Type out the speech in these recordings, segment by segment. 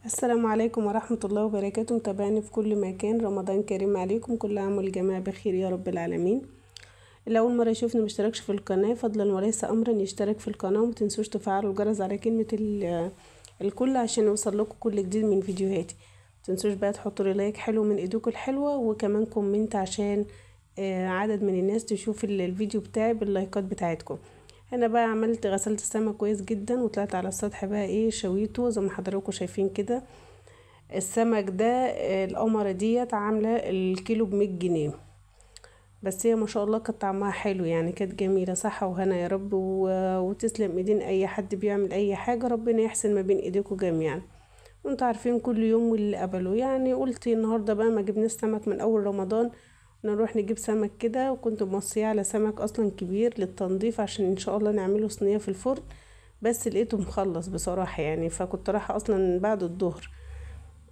السلام عليكم ورحمة الله وبركاته. متابعيني في كل مكان، رمضان كريم عليكم، كل عام والجميع بخير يا رب العالمين. اللي اول مرة يشوفني مشتركش في القناة فضلا وليس امرا يشترك في القناة، ومتنسوش تفعلوا الجرس على كلمة الكل عشان يوصل لكم كل جديد من فيديوهاتي. متنسوش بقى تحطوا لي لايك حلو من ايديكم الحلوة، وكمان كومنت عشان عدد من الناس تشوف الفيديو بتاعي باللايكات بتاعتكم. هنا بقى غسلت السمك كويس جدا، وطلعت على السطح بقى شويته زي ما حضراتكم شايفين كده. السمك ده القمرة ديت عاملة الكيلو ب100 جنيه، بس هي ما شاء الله كانت طعمها حلو، يعني كانت جميلة. صحة وهنا يا رب، وتسلم ايدين اي حد بيعمل اي حاجة، ربنا يحسن ما بين ايديكم جميعا. وانتوا عارفين كل يوم واللي قبله، يعني قلت النهاردة بقى ما جبناش سمك من اول رمضان، نروح نجيب سمك كده. وكنت موصية على سمك اصلا كبير للتنظيف عشان ان شاء الله نعمله صينية في الفرن، بس لقيته مخلص بصراحة يعني، فكنت رايحة اصلا بعد الظهر،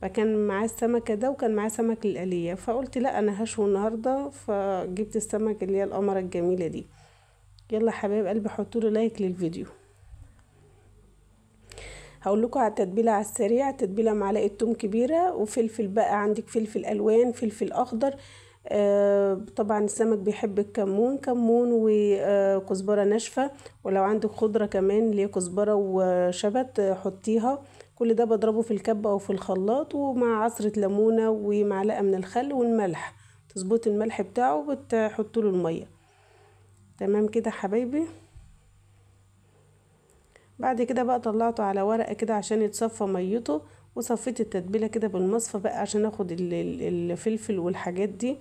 فكان معاه السمكة ده وكان معاه سمك للقلية، فقلت لا انا هشوي النهاردة، فجبت السمك اللي هي القمرة الجميلة دي. يلا حبايب قلبي حطولي لايك للفيديو. هقول لكم على التتبيله على السريع. تتبيله معلقه توم كبيره، وفلفل بقى عندك فلفل الوان، فلفل اخضر، طبعا السمك بيحب الكمون، كمون وكزبره ناشفه، ولو عندك خضره كمان اللي هي كزبره وشبت حطيها. كل ده بضربه في الكبه او في الخلاط، ومع عصره ليمونه ومعلقه من الخل والملح، تظبط الملح بتاعه وبتحطوا له الميه. تمام كده حبايبي. بعد كده بقى طلعته على ورقة كده عشان يتصفى ميته، وصفيت التتبيلة كده بالمصفى بقى عشان اخد الفلفل والحاجات دي،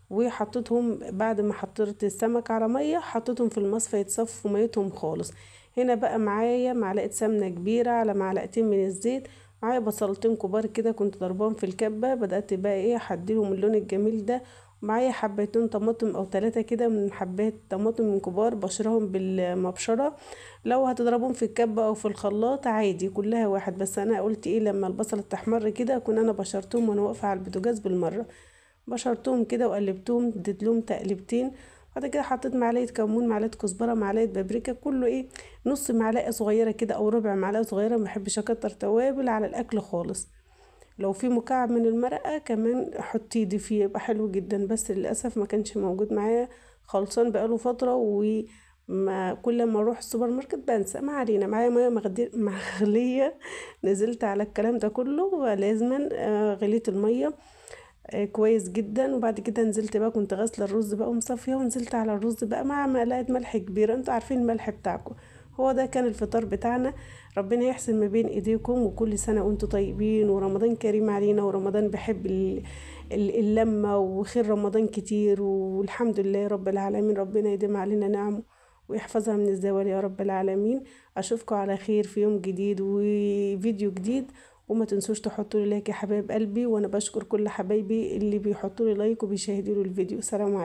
وحطيتهم بعد ما حطيت السمك على مية، حطيتهم في المصفى يتصفوا ميتهم خالص. هنا بقى معايا معلقة سمنة كبيرة على معلقتين من الزيت، معايا بصلتين كبار كده كنت ضربان في الكبة، بدأت بقى احديلهم اللون الجميل ده. معايا حبيتين طماطم او 3 كده من حبات طماطم كبار بشرهم بالمبشرة. لو هتضربهم في الكبة او في الخلاط عادي كلها واحد، بس انا قلت لما البصل تحمر كده اكون انا بشرتهم وانا واقفة على البوتاجاز بالمرة. بشرتهم كده وقلبتهم، اديت لهم تقلبتين. بعد كده حطيت معلقه كمون، معلقه كزبره، معلقه بابريكا، كله نص معلقه صغيره كده او ربع معلقه صغيره، ما بحبش اكتر توابل على الاكل خالص. لو في مكعب من المرقه كمان حطيه ضيفيه يبقى حلو جدا، بس للاسف ما كانش موجود معايا، خلصان بقاله فتره، وما كل ما اروح السوبر ماركت بنسى. ما علينا، معايا ميه مغليه. نزلت على الكلام ده كله ولازما غليت الميه كويس جدا. وبعد كده نزلت بقى، كنت غاسله الرز بقى ومصفيه، ونزلت على الرز بقى مع معلقه ملح كبيره، انتوا عارفين الملح بتاعكم. هو ده كان الفطار بتاعنا. ربنا يحسن ما بين ايديكم، وكل سنه وانتم طيبين، ورمضان كريم علينا، ورمضان بحب اللمه، وخير رمضان كتير، والحمد لله رب العالمين. ربنا يديم علينا نعمه ويحفظها من الزوال يا رب العالمين. اشوفكم على خير في يوم جديد وفيديو جديد، وما تنسوش تحطوا لي لايك يا حبايب قلبي، وانا بشكر كل حبايبي اللي بيحطوا لي لايك وبيشاهدوا لي الفيديو. سلام عليكم.